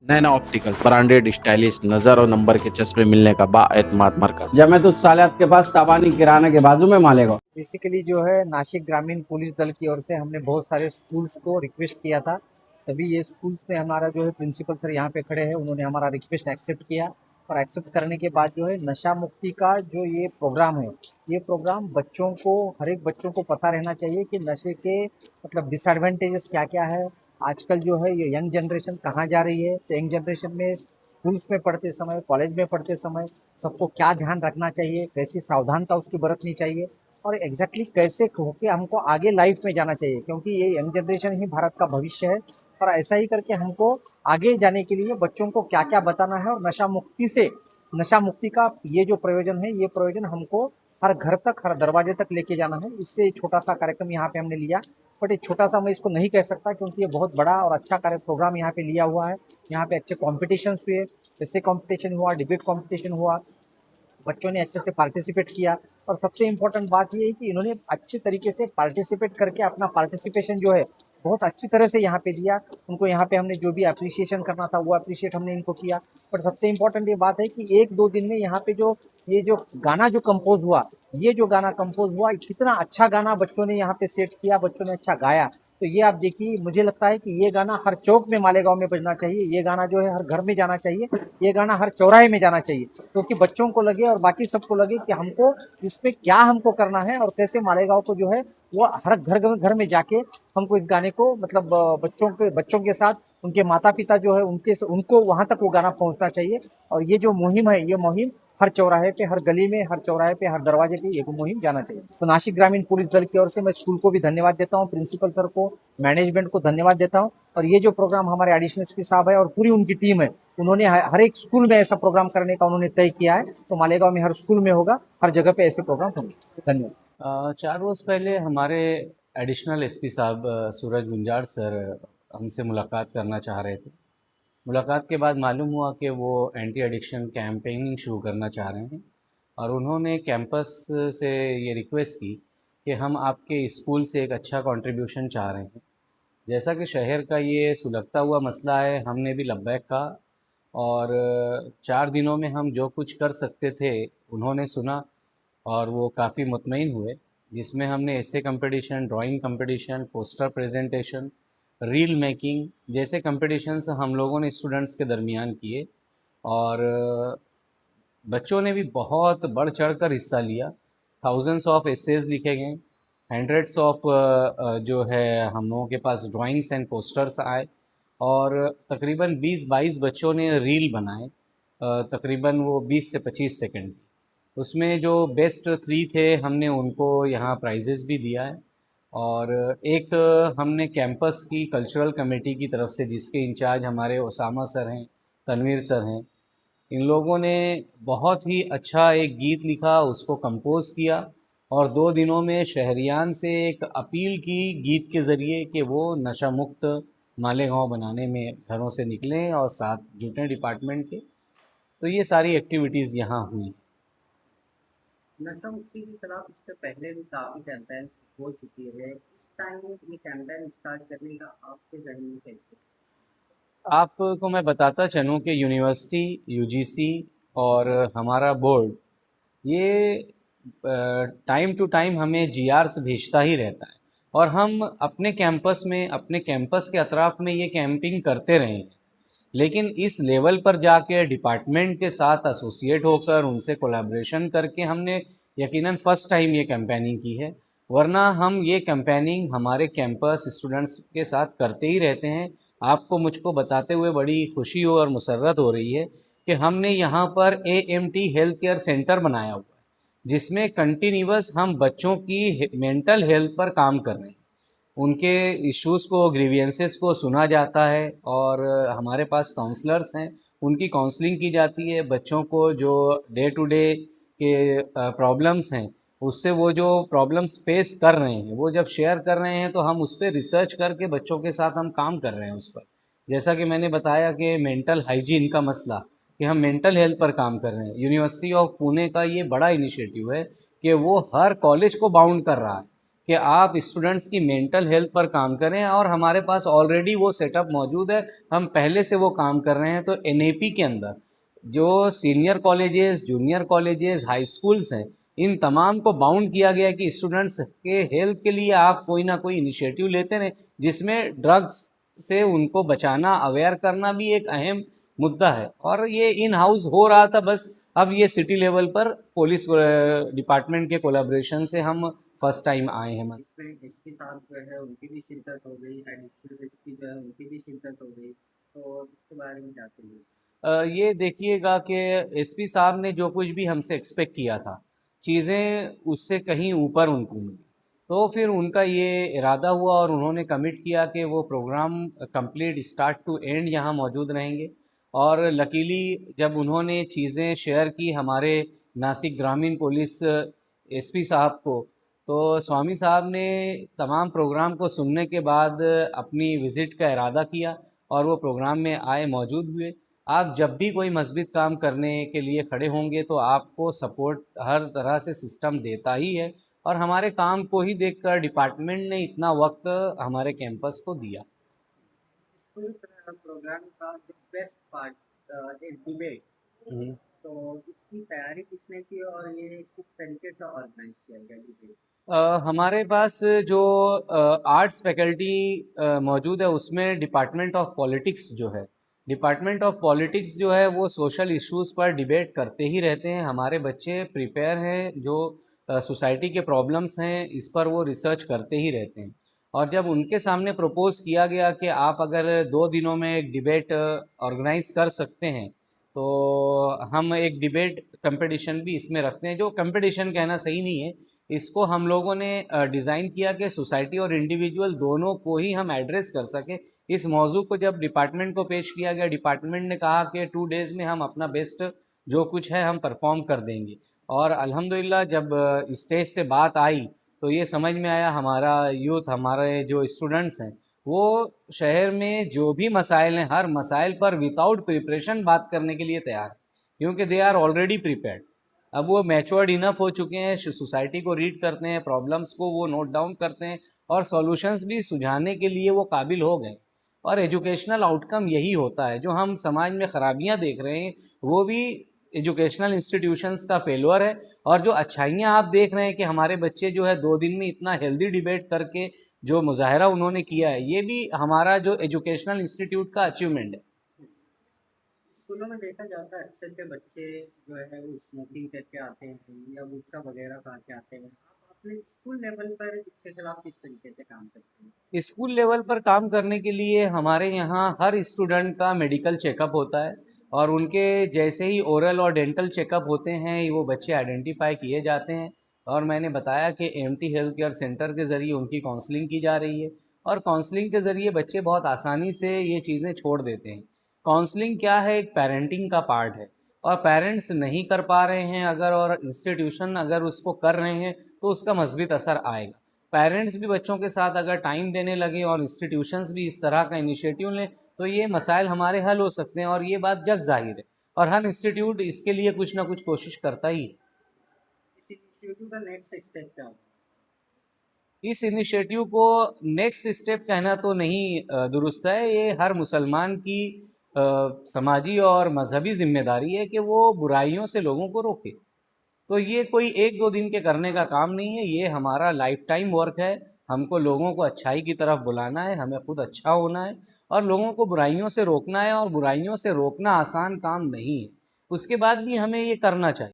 नैना opticals, branded stylish नजर और number के चश्मे मिलने का बाएतमाद मरकज। जब मैं तो सालियात के पास ताबानी किराना के बाजू में मालेगा। बेसिकली जो है नासिक ग्रामीण पुलिस दल की ओर से हमने बहुत सारे स्कूल्स को रिक्वेस्ट किया था। तभी ये स्कूल्स ने हमारा जो है प्रिंसिपल सर यहाँ पे खड़े हैं, उन्होंने हमारा रिक्वेस्ट एक्सेप्ट किया। और एक्सेप्ट करने के बाद जो है नशा मुक्ति का जो ये प्रोग्राम है, ये प्रोग्राम बच्चों को, हर एक बच्चों को पता रहना चाहिए कि नशे के मतलब डिसएडवांटेजेस क्या क्या है। आजकल जो है ये यंग जनरेशन कहाँ जा रही है, तो यंग जनरेशन में स्कूल्स में पढ़ते समय, कॉलेज में पढ़ते समय सबको क्या ध्यान रखना चाहिए, कैसी सावधानता उसकी बरतनी चाहिए और एग्जैक्टली कैसे होके हमको आगे लाइफ में जाना चाहिए, क्योंकि ये यंग जनरेशन ही भारत का भविष्य है। और ऐसा ही करके हमको आगे जाने के लिए बच्चों को क्या क्या बताना है और नशा मुक्ति का ये जो प्रयोजन है, ये प्रयोजन हमको हर घर तक, हर दरवाजे तक लेके जाना है। इससे छोटा सा कार्यक्रम यहाँ पे हमने लिया, बट एक छोटा सा मैं इसको नहीं कह सकता क्योंकि ये बहुत बड़ा और अच्छा कार्य प्रोग्राम यहाँ पे लिया हुआ है। यहाँ पे अच्छे कॉम्पिटिशन्स हुए, जैसे कॉम्पिटिशन हुआ, डिबेट कॉम्पिटिशन हुआ, बच्चों ने अच्छे से पार्टिसिपेट किया। और सबसे इम्पोर्टेंट बात ये है कि इन्होंने अच्छे तरीके से पार्टिसिपेट करके अपना पार्टिसिपेशन जो है बहुत अच्छी तरह से यहाँ पे दिया। उनको यहाँ पे हमने जो भी अप्रिसिएशन करना था वो अप्रिशिएट हमने इनको किया। बट सबसे इम्पोर्टेंट ये बात है कि एक दो दिन में यहाँ पे जो ये जो गाना जो कंपोज हुआ, कितना अच्छा गाना बच्चों ने यहाँ पे सेट किया, बच्चों ने अच्छा गाया। तो ये आप देखिए, मुझे लगता है कि ये गाना हर चौक में मालेगांव में बजना चाहिए, ये गाना जो है हर घर में जाना चाहिए, ये गाना हर चौराहे में जाना चाहिए, क्योंकि बच्चों को लगे और बाकी सबको लगे कि हमको इसमें क्या हमको करना है और कैसे मालेगांव को जो है वो हर घर में जाके हमको इस गाने को मतलब बच्चों के साथ उनके माता पिता जो है उनको वहां तक वो गाना पहुंचना चाहिए। और ये जो मुहिम है, ये मुहिम हर चौराहे पे, हर गली में, हर चौराहे पे, हर दरवाजे पे ये मुहिम जाना चाहिए। तो नासिक ग्रामीण पुलिस दल की ओर से मैं स्कूल को भी धन्यवाद देता हूँ, प्रिंसिपल सर को, मैनेजमेंट को धन्यवाद देता हूँ। और ये जो प्रोग्राम हमारे एडिशनल एसपी साहब है और पूरी उनकी टीम है, उन्होंने हर एक स्कूल में ऐसा प्रोग्राम करने का उन्होंने तय किया है। तो मालेगांव में हर स्कूल में होगा, हर जगह पे ऐसे प्रोग्राम होंगे। धन्यवाद। 4 रोज़ पहले हमारे एडिशनल एसपी साहब सूरज गुंजार सर हमसे मुलाकात करना चाह रहे थे। मुलाकात के बाद मालूम हुआ कि वो एंटी एडिक्शन कैंपेनिंग शुरू करना चाह रहे हैं और उन्होंने कैंपस से ये रिक्वेस्ट की कि हम आपके स्कूल से एक अच्छा कंट्रीब्यूशन चाह रहे हैं। जैसा कि शहर का ये सुलगता हुआ मसला है, हमने भी लब्बैक कहा और 4 दिनों में हम जो कुछ कर सकते थे उन्होंने सुना और वो काफ़ी मुतमईन हुए, जिसमें हमने essay competition, drawing competition, poster presentation, reel making जैसे कंपटीशन्स हम लोगों ने स्टूडेंट्स के दरमियान किए और बच्चों ने भी बहुत बढ़ चढ़ कर हिस्सा लिया। थाउजेंड्स ऑफ एसेज लिखे गए, हंड्रेड्स ऑफ जो है हम लोगों के पास ड्राइंग्स एंड पोस्टर्स आए और तकरीबन 20-22 बच्चों ने रील बनाए, तकरीबन वो 20 से 25 सेकंड। उसमें जो बेस्ट 3 थे हमने उनको यहाँ प्राइजेज़ भी दिया है और एक हमने कैंपस की कल्चरल कमेटी की तरफ से, जिसके इंचार्ज हमारे ओसामा सर हैं, तनवीर सर हैं, इन लोगों ने बहुत ही अच्छा एक गीत लिखा, उसको कंपोज़ किया और 2 दिनों में शहरियान से एक अपील की गीत के ज़रिए कि वो नशा मुक्त मालेगांव बनाने में घरों से निकलें और साथ जुटें डिपार्टमेंट के। तो ये सारी एक्टिविटीज़ यहाँ हुई। नशा मुक्ति के खिलाफ इससे पहले भी काफ़ी कैंपेन हो चुकी है। इस टाइम ये कैंपेन स्टार्ट करने का आपके ज़हन में कैसे? आपको मैं बताता चलूँ कि यूनिवर्सिटी, यूजीसी और हमारा बोर्ड ये टाइम टू टाइम हमें जीआर्स भेजता ही रहता है और हम अपने कैंपस में, अपने कैंपस के अतराफ में ये कैंपिंग करते रहे हैं। लेकिन इस लेवल पर जाके डिपार्टमेंट के साथ एसोसिएट होकर उनसे कोलैबोरेशन करके हमने यकीनन फ़र्स्ट टाइम ये कैंपेनिंग की है, वरना हम ये कैंपेनिंग हमारे कैंपस स्टूडेंट्स के साथ करते ही रहते हैं। आपको मुझको बताते हुए बड़ी खुशी हो और मुसर्रत हो रही है कि हमने यहाँ पर एएमटी हेल्थ केयर सेंटर बनाया हुआ है, जिसमें कंटिन्यूअस हम बच्चों की मेंटल हेल्थ पर काम कर रहे हैं। उनके इश्यूज़ को, ग्रीवियंसेस को सुना जाता है और हमारे पास काउंसलर्स हैं, उनकी काउंसलिंग की जाती है। बच्चों को जो डे टू डे के प्रॉब्लम्स हैं, उससे वो जो प्रॉब्लम्स फेस कर रहे हैं, वो जब शेयर कर रहे हैं तो हम उस पर रिसर्च करके बच्चों के साथ हम काम कर रहे हैं उस पर। जैसा कि मैंने बताया कि मेंटल हाइजीन का मसला, कि हम मेंटल हेल्थ पर काम कर रहे हैं। यूनिवर्सिटी ऑफ पुणे का ये बड़ा इनिशिएटिव है कि वो हर कॉलेज को बाउंड कर रहा है कि आप स्टूडेंट्स की मेंटल हेल्थ पर काम करें, और हमारे पास ऑलरेडी वो सेटअप मौजूद है, हम पहले से वो काम कर रहे हैं। तो एनएपी के अंदर जो senior colleges, junior colleges, high schools हैं, इन तमाम को बाउंड किया गया है कि स्टूडेंट्स के हेल्थ के लिए आप कोई ना कोई इनिशिएटिव लेते रहें, जिसमें ड्रग्स से उनको बचाना, अवेयर करना भी एक अहम मुद्दा है। और ये इन हाउस हो रहा था, बस अब ये सिटी लेवल पर पुलिस डिपार्टमेंट के कोलैबोरेशन से हम फर्स्ट टाइम आए हैं। इसमें एसपी साहब जो है उनकी भी शिरकत हो गई, एडिशनल एसपी जो है उनकी भी शिरकत हो गई, तो इसके बारे में क्या कहिए? ये देखिएगा कि एसपी साहब ने जो कुछ भी हमसे एक्सपेक्ट किया था, चीज़ें उससे कहीं ऊपर उनको मिली, तो फिर उनका ये इरादा हुआ और उन्होंने कमिट किया कि वो program complete start to end यहाँ मौजूद रहेंगे। और लकीली जब उन्होंने चीज़ें शेयर की हमारे नासिक ग्रामीण पुलिस एसपी साहब को, तो स्वामी साहब ने तमाम प्रोग्राम को सुनने के बाद अपनी विज़िट का इरादा किया और वो प्रोग्राम में आए, मौजूद हुए। आप जब भी कोई मस्जिद काम करने के लिए खड़े होंगे तो आपको सपोर्ट हर तरह से सिस्टम देता ही है, और हमारे काम को ही देखकर डिपार्टमेंट ने इतना वक्त हमारे कैंपस को दिया। स्कूल प्रोग्राम का जो बेस्ट पार्ट एक डिबेट, तो इसकी तैयारी किसने की और ये किस तरीके से ऑर्गेनाइज किया गया डिबेट? हमारे पास जो आर्ट्स फैकल्टी मौजूद है, उसमें डिपार्टमेंट ऑफ पॉलिटिक्स जो है, डिपार्टमेंट ऑफ पॉलिटिक्स जो है वो सोशल इश्यूज़ पर डिबेट करते ही रहते हैं। हमारे बच्चे प्रिपेयर हैं, जो सोसाइटी के प्रॉब्लम्स हैं इस पर वो रिसर्च करते ही रहते हैं। और जब उनके सामने प्रपोज़ किया गया कि आप अगर 2 दिनों में एक डिबेट ऑर्गेनाइज़ कर सकते हैं, तो हम एक डिबेट कंपटीशन भी इसमें रखते हैं। जो कंपटीशन कहना सही नहीं है, इसको हम लोगों ने डिज़ाइन किया कि सोसाइटी और इंडिविजुअल दोनों को ही हम एड्रेस कर सकें। इस मौजू को जब डिपार्टमेंट को पेश किया गया, डिपार्टमेंट ने कहा कि 2 डेज़ में हम अपना बेस्ट जो कुछ है हम परफॉर्म कर देंगे। और अल्हम्दुलिल्लाह जब स्टेज से बात आई तो ये समझ में आया, हमारा यूथ, हमारे जो स्टूडेंट्स हैं, वो शहर में जो भी मसाइल हैं, हर मसाइल पर विदाउट प्रिपरेशन बात करने के लिए तैयार हैं, क्योंकि दे आर ऑलरेडी प्रिपेयर्ड। अब वो मैच्योर्ड इनफ हो चुके हैं, सोसाइटी को रीड करते हैं, प्रॉब्लम्स को वो नोट डाउन करते हैं और सॉल्यूशंस भी सुझाने के लिए वो काबिल हो गए। और एजुकेशनल आउटकम यही होता है। जो हम समाज में ख़राबियाँ देख रहे हैं वो भी एजुकेशनल इंस्टीट्यूशंस का फेल्योर है, और जो अच्छाइयाँ आप देख रहे हैं कि हमारे बच्चे जो है 2 दिन में इतना हेल्दी डिबेट करके जो मुजाहरा उन्होंने किया है, ये भी हमारा जो एजुकेशनल इंस्टीट्यूट का अचीवमेंट है। स्कूलों में देखा जाता है अक्सर के बच्चे जो है वो स्मोकिंग करके आते हैं या गुटखा वगैरह खा के आते हैं। आप अपने स्कूल लेवल पर इसके खिलाफ किस तरीके से काम करते हैं? स्कूल लेवल पर काम करने के लिए हमारे यहाँ हर स्टूडेंट का मेडिकल चेकअप होता है, और उनके जैसे ही ओरल और डेंटल चेकअप होते हैं वो बच्चे आइडेंटिफाई किए जाते हैं। और मैंने बताया कि एमटी हेल्थ केयर सेंटर के ज़रिए उनकी काउंसलिंग की जा रही है, और काउंसलिंग के ज़रिए बच्चे बहुत आसानी से ये चीज़ें छोड़ देते हैं। काउंसलिंग क्या है, एक पेरेंटिंग का पार्ट है, और पेरेंट्स नहीं कर पा रहे हैं अगर, और इंस्टीट्यूशन अगर उसको कर रहे हैं तो उसका मज़बूत असर आएगा। पेरेंट्स भी बच्चों के साथ अगर टाइम देने लगे और इंस्टीट्यूशंस भी इस तरह का इनिशिएटिव लें तो ये मसाइल हमारे हल हो सकते हैं, और ये बात जग जाहिर है, और हर इंस्टीट्यूट इसके लिए कुछ ना कुछ कोशिश करता ही है। इस इंस्टीट्यूट का नेक्स्ट स्टेप क्या होगा? इस इनिशिएटिव को नेक्स्ट स्टेप कहना तो नहीं दुरुस्त है। ये हर मुसलमान की समाजी और मजहबी जिम्मेदारी है कि वो बुराइयों से लोगों को रोके। तो ये कोई 1-2 दिन के करने का काम नहीं है, ये हमारा लाइफ टाइम वर्क है। हमको लोगों को अच्छाई की तरफ बुलाना है, हमें खुद अच्छा होना है, और लोगों को बुराइयों से रोकना है। और बुराइयों से रोकना आसान काम नहीं है, उसके बाद भी हमें ये करना चाहिए।